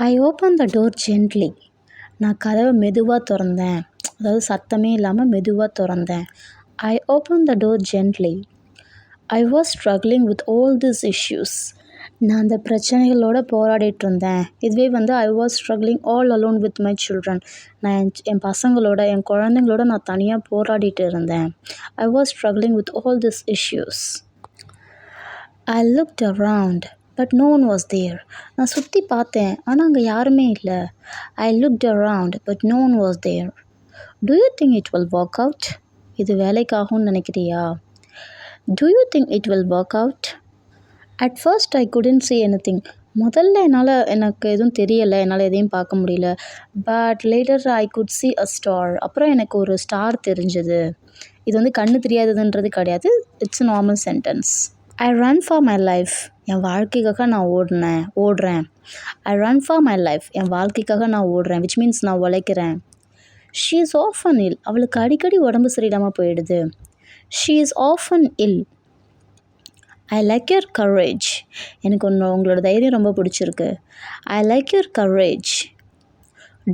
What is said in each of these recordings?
I open the door gently. நான் கதவை மெதுவாக திறந்தேன். அதாவது சத்தமே இல்லாமல் மெதுவாக திறந்தேன். I open the door gently. I was struggling with all this issues. நான் அந்த பிரச்சனைகளோடு போராடிட்டு இருந்தேன். இதுவே I was struggling all alone with my children. நான் என் பசங்களோட என் குழந்தைங்களோட நான் தனியாக போராடிட்டு இருந்தேன். I was struggling with all this issues. I looked around but no one was there. நான் சுற்றி பார்த்தேன், ஆனால் அங்கே யாருமே இல்லை. I looked around but no one was there. Do you think it will work out? இது வேலைக்காகும்னு நினைக்கிறியா? Do you think it will work out? At first I couldn't see anything. முதல்ல எனக்கு எதுவும் தெரியலை, என்னால் எதையும் பார்க்க முடியல. But later I could see a star. அப்புறம் எனக்கு ஒரு ஸ்டார் தெரிஞ்சது. இது கண்ணு தெரியாததுன்றது கிடையாது. It's a normal sentence. I run for my life. என் வாழ்க்கைக்காக நான் ஓடுறேன். I run for my life. என் வாழ்க்கைக்காக நான் ஓடுறேன், விச் மீன்ஸ் நான் உழைக்கிறேன். She is often ill. அவளுக்கு அடிக்கடி உடம்பு சரியில்லாமல் போயிடுது. She is often ill. I like your courage. எனக்கு உங்களோட தைரியம் ரொம்ப பிடிச்சிருக்கு. I like your courage.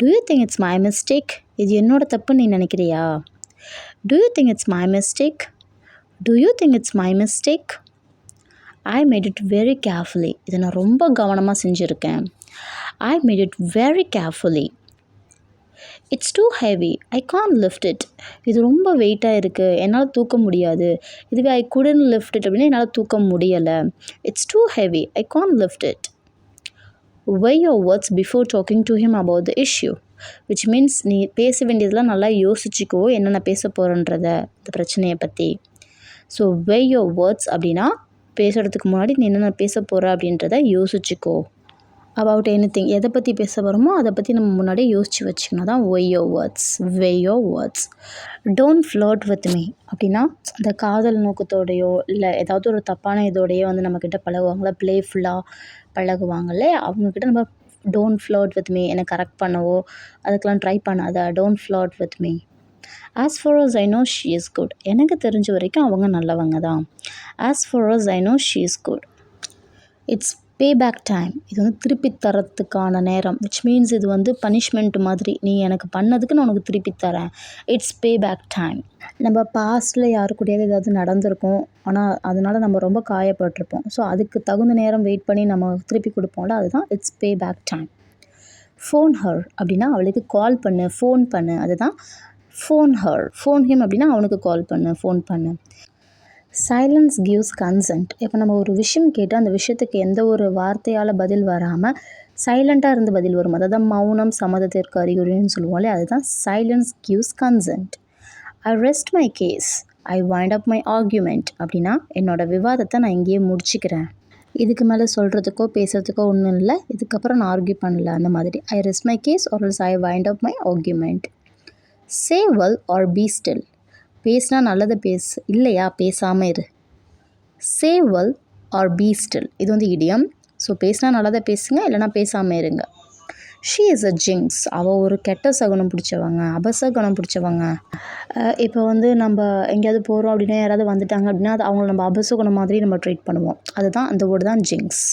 Do you think it's my mistake? இது என்னோட தப்புன்னு நீ நினைக்கிறியா? Do you think it's my mistake? Do you think it's my mistake? I made it very carefully. இதை நான் ரொம்ப கவனமாக செஞ்சுருக்கேன். I made it very carefully. It's too heavy. I can't lift it. இது ரொம்ப வெயிட்டாக இருக்குது, என்னால் தூக்க முடியாது. இதுவே ஐ குடன்ட் லிஃப்ட் இட் அப்படின்னா என்னால் தூக்க முடியலை. It's too heavy. I can't lift it. weigh your words before talking to him about the issue, which means நீ பேச வேண்டியதெல்லாம் நல்லா யோசிச்சுக்கோ, என்னென்ன பேச போகிறன்றத இந்த பிரச்சனையை பற்றி. ஸோ weigh your words அப்படின்னா பேசுகிறதுக்கு முன்னாடி நீ என்னென்ன பேச போகிற அப்படின்றத யோசிச்சுக்கோ. அபவுட் எனிதிங், எதை பற்றி பேச போகிறோமோ அதை பற்றி நம்ம முன்னாடியே யோசித்து வச்சுக்கணும். தான் weigh your words. weigh your words. don't flirt with me அப்படின்னா அந்த காதல் நோக்கத்தோடையோ இல்லை ஏதாவது ஒரு தப்பான இதோடையோ நம்மக்கிட்ட பழகுவாங்களா, ப்ளேஃபுல்லாக பழகுவாங்களே, அவங்கக்கிட்ட நம்ம don't flirt with me என்னை கரெக்ட் பண்ணவோ அதுக்கெலாம் ட்ரை பண்ணாத. don't flirt with me. as far as I know she is good. எனக்கு தெரிஞ்ச வரைக்கும் அவங்க நல்லவங்க தான். as far as I know she is good. it's payback time. இது திருப்பி தரத்துக்கான நேரம், which means இது பனிஷ்மெண்ட் மாதிரி. நீ எனக்கு பண்ணதுக்கு நான் உனக்கு திருப்பி தரேன். It's payback time. நம்ம பாஸ்டில் யாரு கூடயாவது ஏதாவது நடந்திருக்கும், ஆனால் அதனால் நம்ம ரொம்ப காயப்பட்டிருப்போம். ஸோ அதுக்கு தகுந்த நேரம் வெயிட் பண்ணி நம்ம திருப்பி கொடுப்போம்ல, அதுதான் it's payback time. Phone her அப்படின்னா அவளுக்கு கால் பண்ணு, ஃபோன் பண்ணு, அதுதான் ஃபோன் ஹர். ஃபோன் ஹிம் அப்படின்னா அவனுக்கு கால் பண்ணு, ஃபோன் பண்ணு. Silence gives consent. இப்போ நம்ம ஒரு விஷயம் கேட்டு அந்த விஷயத்துக்கு எந்த ஒரு வார்த்தையால் பதில் வராமல் சைலண்ட்டாக இருந்து பதில் வரும், அதாவது மௌனம் சம்மதத்திற்கு அறிகுறின்னு சொல்லுவோம்ல, அதுதான் silence gives consent. I rest my case. I wind up my argument அப்படின்னா என்னோட விவாதத்தை நான் இங்கேயே முடிச்சுக்கிறேன், இதுக்கு மேலே சொல்கிறதுக்கோ பேசுகிறதுக்கோ ஒன்றும் இல்லை, இதுக்கப்புறம் நான் ஆர்கியூ பண்ணல, அந்த மாதிரி. I rest my case or else I wind up my argument. Say well or be still. பேசினா நல்லதை பேசு, இல்லையா பேசாமல் இரு. Say well or be still இது இடியம். ஸோ பேசினா நல்லதை பேசுங்க, இல்லைனா பேசாமல் இருங்க. She is a jinx. அவள் ஒரு கெட்ட சகுனம் பிடிச்சவங்க, அபசகுனம் பிடிச்சவங்க. இப்போ நம்ம எங்கேயாவது போகிறோம் அப்படின்னா யாராவது வந்துட்டாங்க அப்படின்னா அது அவங்கள நம்ம அபசகுனம் மாதிரி நம்ம ட்ரீட் பண்ணுவோம். அதுதான் அந்த வேர்டு தான் jinx.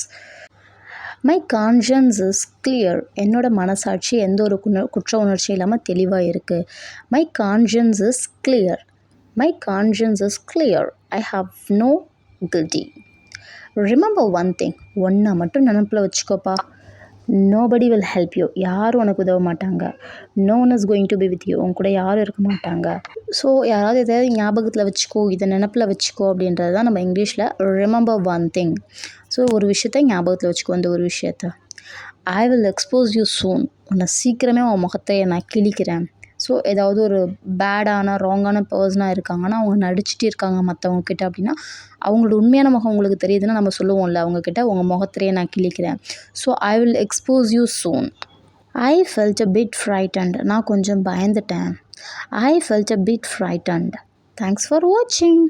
My conscience is clear. என்னோட மனசாட்சி எந்த ஒரு குற்ற உணர்ச்சி இல்லாமல் தெளிவாக இருக்குது. My conscience is clear. My conscience is clear. I have no guilty. Remember one thing. ஒன்றை மட்டும் நினப்பில் வச்சுக்கோப்பா. Nobody will help you. யாரும் உனக்கு உதவ மாட்டாங்க. No one is going to be with you. உங்க கூட யாரும் இருக்க மாட்டாங்க. ஸோ யாராவது எதாவது ஞாபகத்தில் வச்சுக்கோ, இதை நினப்பில் வச்சுக்கோ அப்படின்றது தான் நம்ம இங்கிலீஷில் ரிமெம்பர் ஒன் திங். ஸோ ஒரு விஷயத்தை ஞாபகத்தில் வச்சுக்கோ. அந்த ஒரு விஷயத்தை ஐ வில் எக்ஸ்போஸ் யூ சூன். உன்னை சீக்கிரமே உன் முகத்தை நான் கிழிக்கிறேன். ஸோ ஏதாவது ஒரு பேடான ராங்கான பர்சனாக இருக்காங்கன்னா அவங்க நடிச்சிட்டு இருக்காங்க மற்றவங்கக்கிட்ட அப்படின்னா அவங்களோட உண்மையான முகம் உங்களுக்கு தெரியுதுன்னா நம்ம சொல்லுவோம்ல, அவங்கக்கிட்ட உங்கள் முகத்திலேயே நான் கிழிக்கிறேன். So I will expose you soon. I felt a bit frightened. நான் கொஞ்சம் பயந்துட்டேன். I felt a bit frightened. Thanks for வாட்சிங்.